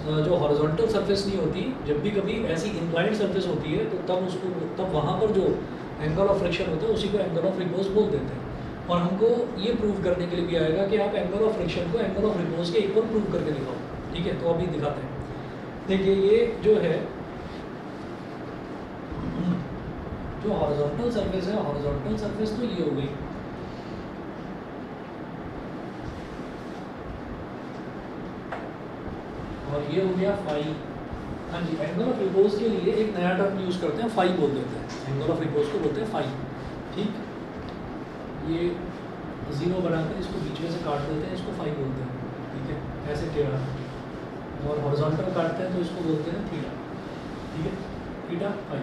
जो हॉरिजॉन्टल सरफेस नहीं होती, जब भी कभी ऐसी इंक्लाइंड सरफेस होती है, तो तब वहाँ पर जो एंगल ऑफ फ्रिक्शन होता है उसी को एंगल ऑफ रिपोज बोल देते हैं। और हमको ये प्रूव करने के लिए भी आएगा कि आप एंगल ऑफ फ्रिक्शन को एंगल ऑफ रिपोज के इक्वल प्रूव करके दिखाओ, ठीक है। तो अभी दिखाते हैं। देखिए ये जो है जो हॉरिजॉन्टल सरफेस है, हॉरिजॉन्टल सरफेस तो ये हो गई, और ये हो गया फाई। हाँ जी, एंगल ऑफ रिपोज के लिए एक नया टर्म यूज करते हैं, फाई बोल देते हैं। एंगल ऑफ रिपोज को बोलते हैं फाई, ठीक। ये जीरो बनाकर इसको बीच में से काट देते हैं, इसको फाई बोलते हैं, ठीक है, ऐसे टेढ़ा। और हॉरिजॉन्टल काटते हैं तो इसको बोलते हैं थीटा, ठीक है, थीटा फाई।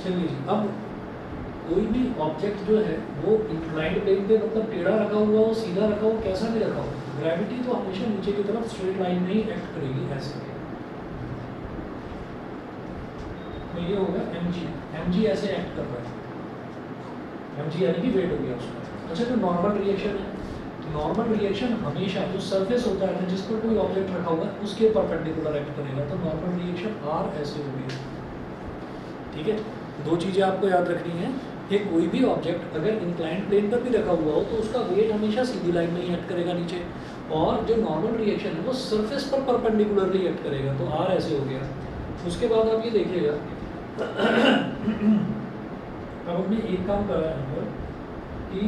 चलिए जी, अब कोई भी ऑब्जेक्ट जो है वो इंक्लाइंड प्लेन पे मतलब टेढ़ा रखा हुआ हो, सीधा रखा हो, कैसा भी रखा हो, ग्रेविटी तो हमेशा नीचे की तरफ स्ट्रेट लाइन में ही एक्ट करेगी ऐसे। तो ये होगा mg ऐसे एक्ट कर रहा है, mg यानी कि वेट हो गया उसका। अच्छा, जो नॉर्मल रिएक्शन है, नॉर्मल रिएक्शन हमेशा जो सरफेस होता है जिस पर कोई ऑब्जेक्ट रखा होगा उसके परपेंडिकुलर एक्ट करेगा, तो नॉर्मल रिएक्शन R ऐसे होगी। ठीक है, दो चीज़ें आपको याद रखनी है कि कोई भी ऑब्जेक्ट अगर इंक्लाइंड प्लेन पर भी रखा हुआ हो तो उसका वेट हमेशा सीधी लाइन में ही एक्ट करेगा नीचे, और जो नॉर्मल रिएक्शन है वो सरफेस पर परपेंडिकुलरली एक्ट करेगा, तो R ऐसे हो गया। उसके बाद आप ये देखिएगा अब हमने एक काम करा है यहाँ पर कि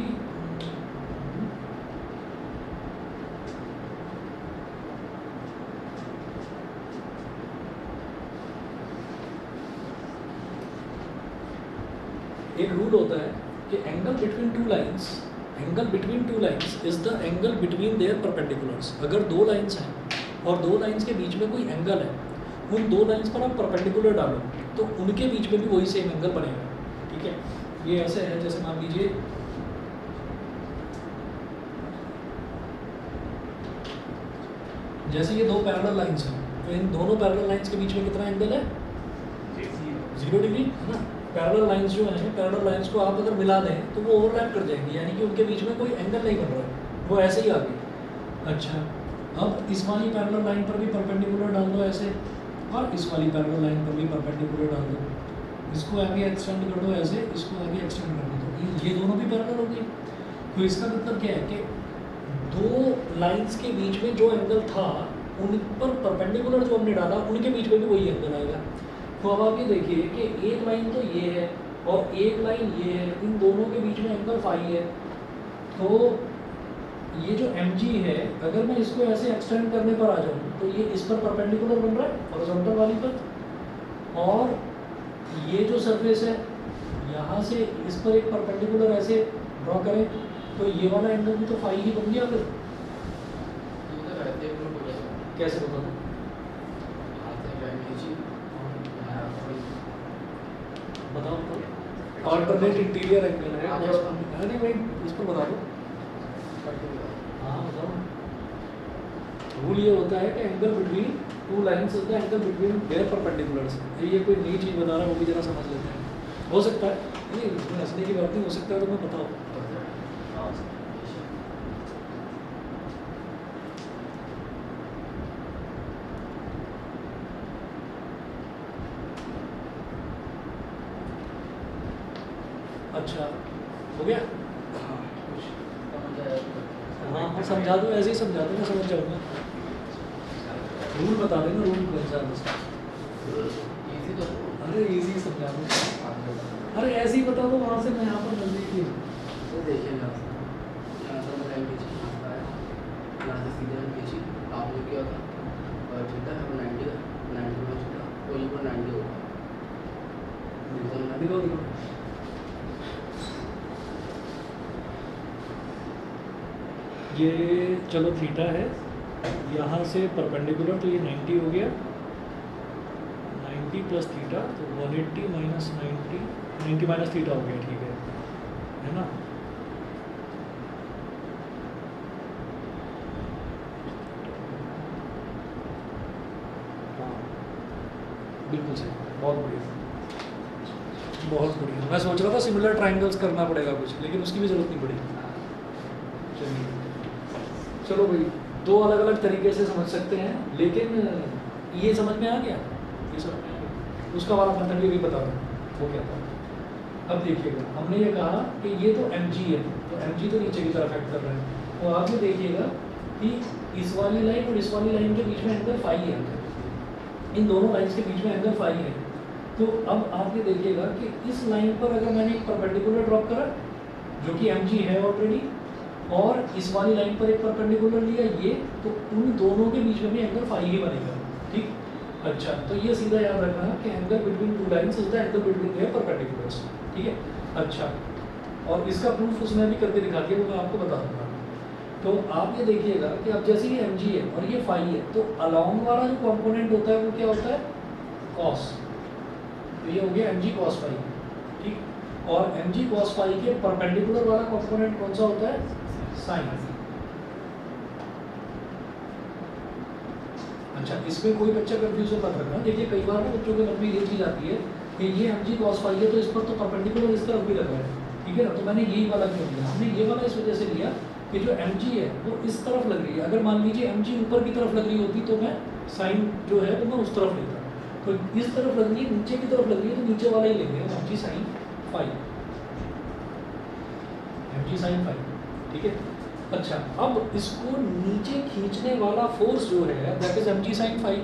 एक रूल होता है कि angle between two lines is the angle between their perpendiculars. अगर दो लाइंस हैं और दो लाइंस के बीच में कोई एंगल है, उन दो लाइंस पर आप परपेंडिकुलर डालो तो उनके बीच में भी वही सेम एंगल बनेगा। ठीक है, ये ऐसे है जैसे मान लीजिए जैसे ये दो पैरेलल लाइंस हैं, तो इन दोनों पैरेलल लाइंस के बीच में कितना एंगल है? 0 डिग्री है ना। पैरेलल लाइंस जो हैं, पैरेलल लाइंस को आप अगर मिला दें तो वो ओवरलैप कर जाएंगी, यानी कि उनके बीच में कोई एंगल नहीं बन रहा है, वो ऐसे ही आ गई। अच्छा, अब इस वाली पैरेलल लाइन पर भी परपेंडिकुलर डाल दो ऐसे, और इस वाली पैरेलल लाइन पर भी परपेंडिकुलर डाल दो, इसको आगे एक्सटेंड कर दो ऐसे, इसको आगे एक्सटेंड कर दो, तो ये दोनों भी पैरेलल हो गई। तो इसका मतलब क्या है कि दो लाइंस के बीच में जो एंगल था उन पर परपेंडिकुलर जो हमने डाला उनके बीच में भी वही एंगल आएगा। तो अब आप ये देखिए कि एक लाइन तो ये है और एक लाइन ये है, इन दोनों के बीच में एंगल फाई है, तो ये जो mg है अगर मैं इसको ऐसे एक्सटेंड करने पर आ जाऊँ तो ये इस पर परपेंडिकुलर बन रहा है हॉरिजॉन्टल वाली पर, और ये जो सरफेस है यहाँ से इस पर एक परपेंडिकुलर ऐसे ड्रॉ करें तो ये वाला एंगल भी तो फाई ही बन गया। फिर कैसे बता दो? बताओ तो ऑल्टरनेट इंटीरियर एंगल है, अरे भाई इस पर बता दो। हाँ बताओ। रूल ये होता है कि angle between two lines is the angle between their perpendiculars. ये कोई नई चीज़ बता रहा है, वो भी जरा समझ लेते हैं। हो सकता है नहीं, इसमें हंसने की बात नहीं, हो सकता है तो मैं बताओ। अच्छा हो गया? हाँ हाँ समझा दो, ऐसे ही समझा दो, मैं समझ जाऊँगा। रूल बता देना, रूल कौन सा है? अरे इजी समझा दो, अरे ऐसे ही बता दो, वहाँ से मैं यहाँ पर नजदीक ही हूँ। तो देखिए यहाँ से मैं यहाँ से सीधे खींची, आपने क्या था और थीटा है 90 का 90 में थीटा और ये पर 90 होगा। दिखाओ दिखाओ। ये चलो थीटा है, यहाँ से परपेंडिकुलर तो ये 90 हो गया, 90 प्लस थीटा तो 180 माइनस 90 माइनस थीटा हो गया। ठीक है ना? हाँ बिल्कुल सही, बहुत बढ़िया बहुत बढ़िया। मैं सोच रहा था सिमिलर ट्राइंगल्स करना पड़ेगा कुछ, लेकिन उसकी भी ज़रूरत नहीं पड़ी। चलिए चलो भाई, दो अलग अलग तरीके से समझ सकते हैं, लेकिन ये समझ में आ गया, ये समझ में आ गया। उसका वाला मेथड भी बता दूँ वो क्या था। अब देखिएगा, हमने ये कहा कि ये तो mg है, तो mg तो नीचे की तरफ एक्ट कर रहा है, तो आप ये देखिएगा कि इस वाली लाइन और इस वाली लाइन के बीच में एंगल फाई है, इन दोनों लाइन्स के बीच में एंगल फाई है। तो अब आप ये देखिएगा कि इस लाइन पर अगर मैंने एक परपेंडिकुलर ड्रॉप करा जो कि mg है ऑलरेडी, और इस वाली लाइन पर एक परपेंडिकुलर लिया ये, तो उन दोनों के बीच में भी एंगल फाई ही बनेगा। ठीक, अच्छा, तो ये सीधा याद रखना कि angle between two lines is the angle between their perpendiculars. ठीक है, अच्छा, और इसका प्रूफ उसने भी करके दिखा दिया, वो मैं आपको बता दूंगा। तो आप ये देखिएगा कि अब जैसे ये mg है और ये फाई है, तो अलॉन्ग वाला जो कॉम्पोनेंट होता है वो क्या होता है? कॉस। तो ये हो गया mg कॉस फाई। ठीक, और mg cos phi के परपेंडिकुलर वाला कंपोनेंट कौन सा होता है? साइन। अच्छा, इसमें कोई बच्चा कंफ्यूजन मत रखना। देखिए कई बार ना बच्चों के मन में ये चीज़ आती है कि ये mg cos phi है तो इस पर तो परपेंडिकुलर इस तरफ भी लग रहा है, ठीक है ना, तो मैंने यही वाला क्यों लिया? हमने ये वाला इस वजह से लिया कि जो mg है वो इस तरफ लग रही है। अगर मान लीजिए mg ऊपर की तरफ लग रही होती तो मैं साइन जो है वो मैं उस तरफ लेता, तो इस तरफ लग रही है, नीचे की तरफ लग रही है तो नीचे वाला ही लेंगे, mg sin phi, mg sin phi, ठीक है। अच्छा, अब इसको नीचे खींचने वाला फोर्स जो है that is mg sin phi,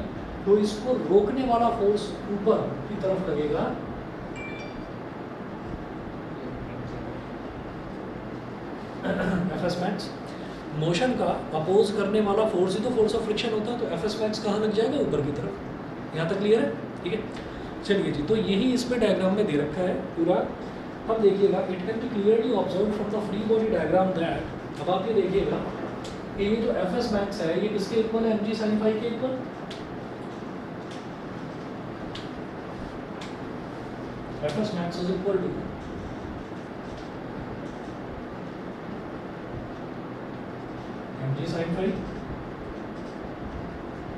तो इसको रोकने वाला फोर्स ऊपर की तरफ लगेगा Fs max। मोशन का अपोज करने वाला फोर्स ही तो फोर्स ऑफ फ्रिक्शन होता है, तो Fs max कहाँ लग जाएगा? ऊपर की तरफ। यहाँ तक क्लियर है? ठीक है, चलिए जी, तो यही इसमें डायग्राम में दे रखा है पूरा। अब देखिएगा, it can be clearly observe from the free body diagram that, अब आप ये देखिएगा कि ये जो Fs max है ये किसके इक्वल है? mg sin phi के equal. Fs max is equal to mg sin phi,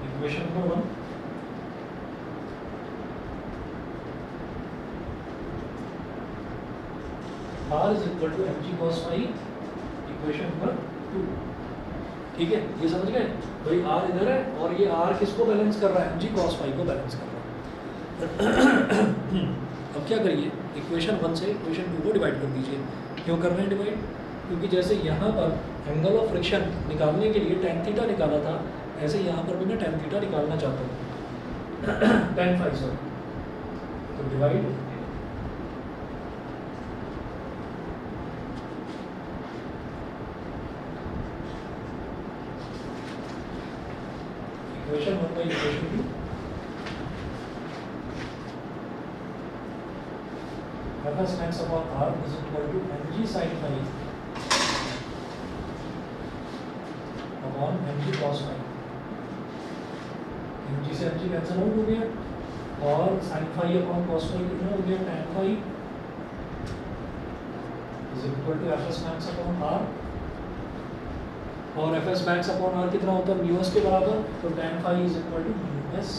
equation number 1। r is equal to mg cos phi, equation number 2। ठीक है, ये समझ गए भाई? r इधर है और ये r किसको बैलेंस कर रहा है? mg cos phi को बैलेंस कर रहा है। अब क्या करिए, इक्वेशन 1 से इक्वेशन 2 को डिवाइड कर दीजिए। क्यों कर रहे हैं डिवाइड? क्योंकि जैसे यहाँ पर एंगल ऑफ फ्रिक्शन निकालने के लिए tan थीटा निकाला था, ऐसे यहाँ पर भी मैं tan थीटा निकालना चाहता हूँ, tan phi सॉरी, तो divide equation 1 by equation 2। Fs max upon r is equal to mg sin phi upon mg cos phi। mg से mg कैंसिल आउट हो गया और sin phi upon cos phi कितना हो गया? tan phi is equal to Fs max upon r, और Fs max upon r कितना होता है? μs के बराबर, तो tan phi is equal to μs।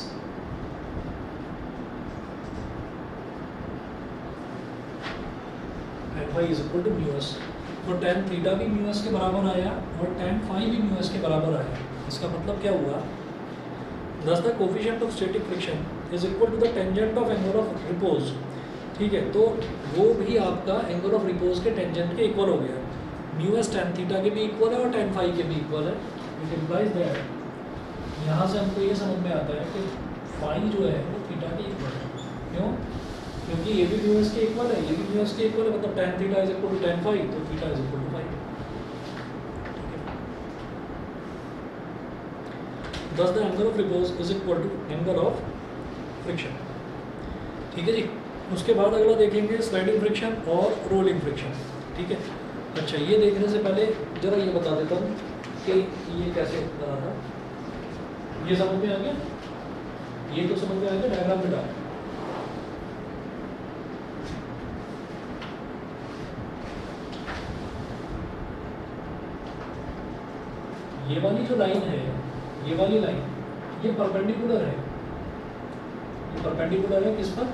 tan phi is equal to μs, तो tan थीटा भी μs के बराबर आया और tan phi भी μs के बराबर आया। इसका मतलब क्या हुआ? Thus the coefficient of static friction is equal to the tangent of angle of repose। ठीक है, तो वो भी आपका एंगल ऑफ रिपोज के टेंजेंट के इक्वल हो गया। μs tan थीटा के भी इक्वल है और tan phi के भी इक्वल है। इट इम्प्लाइज दैट यहाँ से हमको ये समझ में आता है कि phi जो है वो थीटा के इक्वल है। क्यों? क्योंकि ये भी μs के इक्वल है, ये भी μs के इक्वल है, मतलब tan theta is equal to tan phi, तो theta is equal to phi। Thus the angle of repose is equal to angle of friction। ठीक है जी, उसके बाद अगला देखेंगे स्लाइडिंग फ्रिक्शन और रोलिंग फ्रिक्शन। ठीक है, अच्छा ये देखने से पहले जरा ये बता देता हूँ कि ये कैसे बना था। ये समझ में आ गया? ये तो समझ में आ गया, डायग्राम में डाल। ये वाली जो लाइन है, ये वाली लाइन, ये परपेंडिकुलर है। ये परपेंडिकुलर है किस पर?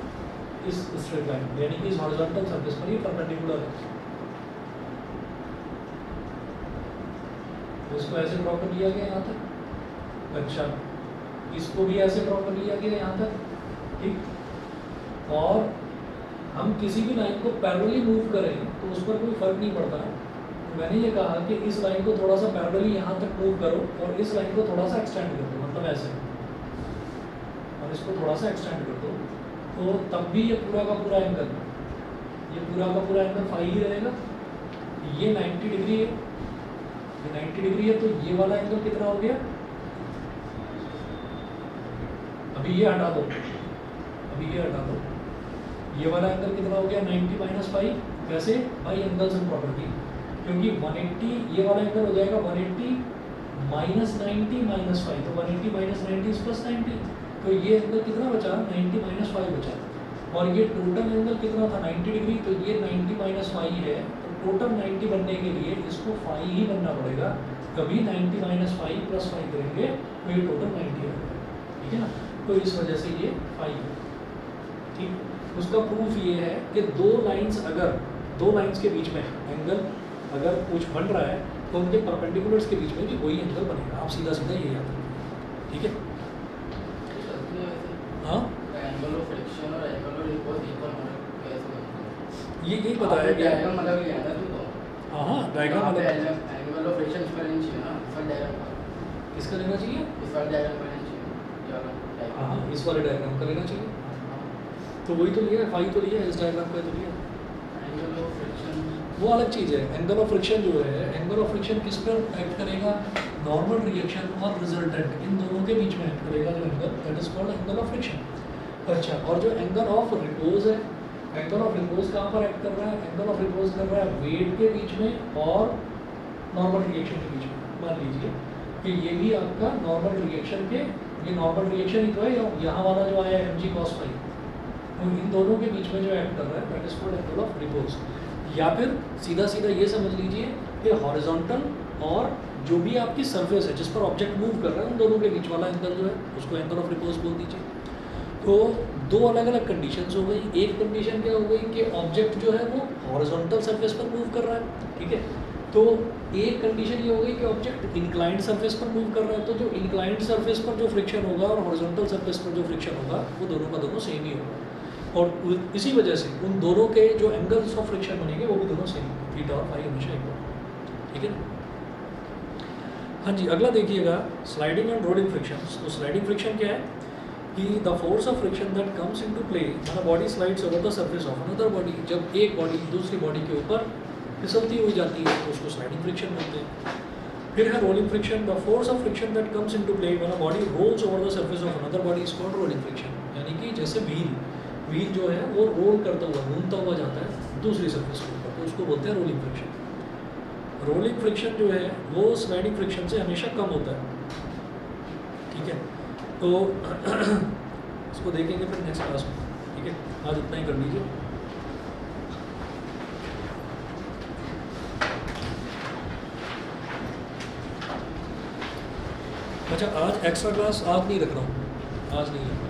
इस स्ट्रेट लाइन, यानी कि इस हॉरिजॉन्टल सरफेस पर ये परपेंडिकुलर है। तो इसको ऐसे ड्रॉ कर लिया गया यहाँ तक। अच्छा, इसको भी ऐसे ड्रॉ कर लिया गया यहाँ तक। ठीक, और हम किसी भी लाइन को पैरेलली मूव करें तो उस पर कोई फर्क नहीं पड़ता। मैंने ये कहा कि इस लाइन को थोड़ा सा पैरेलली यहाँ तक मूव करो और इस लाइन को थोड़ा सा एक्सटेंड कर दो, मतलब ऐसे, और इसको थोड़ा सा एक्सटेंड कर दो, तो तब भी ये पूरा का पूरा एंगल, ये पूरा का पूरा एंगल फाई ही रहेगा। ये 90 डिग्री है, ये 90 डिग्री है, तो ये वाला एंगल कितना हो गया? अभी ये हटा दो, अभी ये हटा दो, ये वाला एंगल कितना हो गया? 90 माइनस फाई। वैसे बाई एंगल्स एंड प्रॉपर्टी, क्योंकि 180 ये वाला एंगल हो जाएगा 180 माइनस 90 माइनस 5, तो 180 माइनस 90 प्लस 90, तो ये एंगल कितना बचा? 90 माइनस 5 बचा। और ये टोटल एंगल कितना था 90 डिग्री, तो ये 90 माइनस फाइव है, तो टोटल 90 बनने के लिए इसको फाइव ही बनना पड़ेगा। कभी 90 माइनस फाइव प्लस फाइव करेंगे तो ये टोटल 90 आ जाएगा, ठीक है ना। तो इस वजह से ये फाइव है, ठीक। उसका प्रूफ ये है कि दो लाइंस के बीच में एंगल अगर कुछ बन रहा है तो उनके परपेंडिकुलर्स के बीच में भी वही एंगल बनेगा। आप सीधा सीधा ये याद रखिए, ठीक है। हाँ, एंगल ऑफ फ्रिक्शन और एंगल ऑफ रिपोज इक्वल होना कैसे? ये यही बताया गया है। मतलब ये है ना तुमको। हाँ, डायग्राम मतलब एंगल ऑफ फ्रिक्शन इसका लेना चाहिए ना, इसका डायग्राम का। किसका लेना चाहिए? इसका डायग्राम का लेना चाहिए। ये वाला डायग्राम। हाँ, इस वाले डायग्राम का लेना चाहिए। तो वही तो लिया है, फाइव तो लिया है, इस डायग्राम का तो लिया है। एंगल ऑफ फ्रिक्शन वो अलग चीज़ है। एंगल ऑफ फ्रिक्शन जो है, एंगल ऑफ फ्रिक्शन किस पर एक्ट करेगा? नॉर्मल रिएक्शन और रिजल्टेंट, इन दोनों के बीच में एक्ट करेगा जो angle, that is called angle of friction. अच्छा, और जो एंगल ऑफ रिपोज है, एंगल ऑफ रिपोज कहाँ पर एक्ट कर रहा है? एंगल ऑफ रिपोज कर रहा है वेट के बीच में और नॉर्मल रिएक्शन के बीच में। मान लीजिए कि ये भी आपका नॉर्मल रिएक्शन के, ये नॉर्मल रिएक्शन ही तो है, यहाँ वाला जो आया है mg cos फाइव, तो इन दोनों के बीच में जो एक्ट कर रहा है that is called angle of repose. या फिर सीधा सीधा ये समझ लीजिए कि हॉरिजॉन्टल और जो भी आपकी सरफेस है जिस पर ऑब्जेक्ट मूव कर रहा है, उन दोनों के बीच वाला एंगल जो है उसको एंगल ऑफ रिपोज बोल दीजिए। तो दो अलग अलग कंडीशंस हो गई। एक कंडीशन क्या हो गई कि ऑब्जेक्ट जो है वो हॉरिजॉन्टल सरफेस पर मूव कर रहा है, ठीक है। तो एक कंडीशन ये हो गई कि ऑब्जेक्ट इंक्लाइंड सरफेस पर मूव कर रहा है, तो जो इंक्लाइंड सरफेस पर जो फ्रिक्शन होगा और हॉरिजॉन्टल सरफेस पर जो फ्रिक्शन होगा वो दोनों का दोनों सेम ही होगा। और इसी वजह से उन दोनों के जो एंगल्स ऑफ फ्रिक्शन बनेंगे वो भी दोनों सेम, थीटा और फाई हमेशा इक्वल, ठीक है। हाँ जी, अगला देखिएगा स्लाइडिंग एंड रोलिंग फ्रिक्शन। तो स्लाइडिंग फ्रिक्शन क्या है कि the force of friction that comes into play when a body slides over the surface of another body. जब एक बॉडी दूसरी बॉडी के ऊपर फिसलती हुई जाती है तो उसको स्लाइडिंग फ्रिक्शन बोलते हैं। फिर है rolling friction. The force of friction that comes into play when a body rolls over the surface of another body is called rolling friction. यानी कि जैसे व्हील जो है वो रोल करता हुआ, घूमता हुआ जाता है दूसरी सरफेस के ऊपर, तो उसको बोलते हैं रोलिंग फ्रिक्शन। रोलिंग फ्रिक्शन जो है वो स्लाइडिंग फ्रिक्शन से हमेशा कम होता है, ठीक है। तो इसको देखेंगे फिर नेक्स्ट क्लास में, ठीक है। आज इतना ही कर लीजिए। अच्छा, आज एक्स्ट्रा क्लास आज नहीं रख रहा हूँ, आज नहीं है।